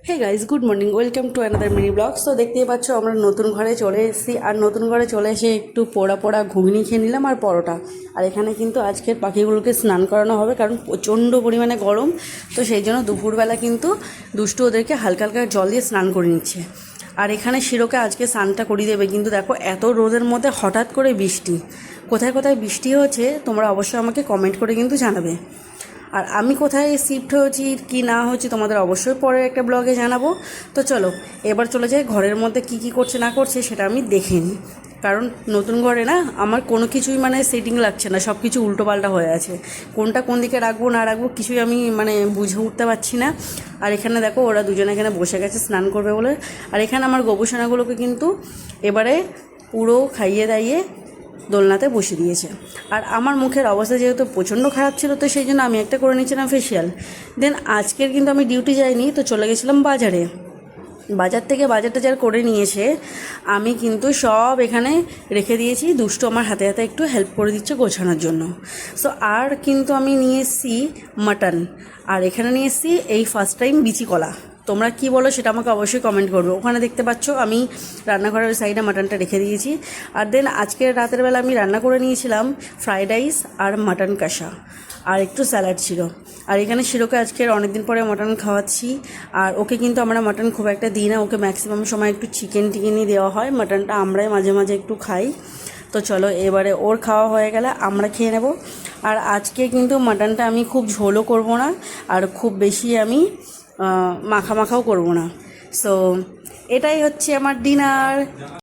Hey guys, good morning, welcome to another mini vlog. তো দেখতেই পাচ্ছ আমরা নতুন ঘরে চলে এসেছি। আর নতুন ঘরে চলে এসে একটু পোড়া পোড়া ঘুগনি খেয়ে নিলাম আর পরোটা। আর এখানে কিন্তু আজকের পাখিগুলোকে স্নান করানো হবে, কারণ প্রচণ্ড পরিমাণে গরম। তো সেই জন্য দুপুরবেলা কিন্তু দুষ্টু ওদেরকে হালকা হালকা জল দিয়ে স্নান করে নিচ্ছে। আর এখানে শিরোকে আজকে স্নানটা করিয়ে দেবে, কিন্তু দেখো এত রোদের মধ্যে হঠাৎ করে বৃষ্টি। কোথায় কোথায় বৃষ্টি হচ্ছে তোমরা অবশ্যই আমাকে কমেন্ট করে কিন্তু জানাবে। আর আমি কোথায় শিফট হয়েছি কি না হয়েছি তোমাদের অবশ্যই পরের একটা ব্লগে জানাবো। তো চলো এবার চলে যাই ঘরের মধ্যে কি করছে না করছে সেটা আমি দেখে নিই। কারণ নতুন ঘরে না আমার কোনো কিছুই মানে সেটিং লাগছে না, সব কিছু উল্টোপাল্টা হয়ে আছে। কোনটা কোন দিকে রাখবো না রাখবো কিছুই আমি মানে বুঝে উঠতে পারছি না। আর এখানে দেখো ওরা দুজনে এখানে বসে গেছে স্নান করবে বলে। আর এখানে আমার গোবুসোনাগুলোকে কিন্তু এবারে পুরো খাইয়ে দাইয়ে দোলনাতে বসিয়ে দিয়েছে। আর আমার মুখের অবস্থা যেহেতু প্রচণ্ড খারাপ ছিল, তো সেই জন্য আমি একটা করে নিয়েছিলাম ফেসিয়াল। দেন আজকের কিন্তু আমি ডিউটি যাইনি, তো চলে গেছিলাম বাজারে। বাজার থেকে বাজার টাজার করে নিয়েছে আমি কিন্তু সব এখানে রেখে দিয়েছি। দুষ্টু আমার হাতে হাতে একটু হেল্প করে দিচ্ছে গোছানোর জন্য। সো আর কিন্তু আমি নিয়ে এসেছি মাটন। আর এখানে নিয়ে এসেছি এই ফার্স্ট টাইম বিচি কলা। তোমরা কি বলো সেটা আমাকে অবশ্যই কমেন্ট করবে। ওখানে দেখতে পাচ্ছ আমি রান্নাঘরের ওই সাইডে মাটনটা রেখে দিয়েছি। আর দেন আজকের রাতের বেলা আমি রান্না করে নিয়েছিলাম ফ্রাইড রাইস আর মাটন কষা, আর একটু স্যালাড ছিল। আর এখানে শিরোকে আজকের অনেকদিন পরে মাটন খাওয়াচ্ছি। আর ওকে কিন্তু আমরা মাটন খুব একটা দিই না, ওকে ম্যাক্সিমাম সময় একটু চিকেন টিকেনই দেওয়া হয়। মাটনটা আমরাই মাঝে মাঝে একটু খাই। তো চলো এবারে ওর খাওয়া হয়ে গেলে আমরা খেয়ে নেব। আর আজকে কিন্তু মাটনটা আমি খুব ঝোলও করব না, আর খুব বেশি আমি মাখা মাখাও করব না। সো এটাই হচ্ছে আমার ডিনার।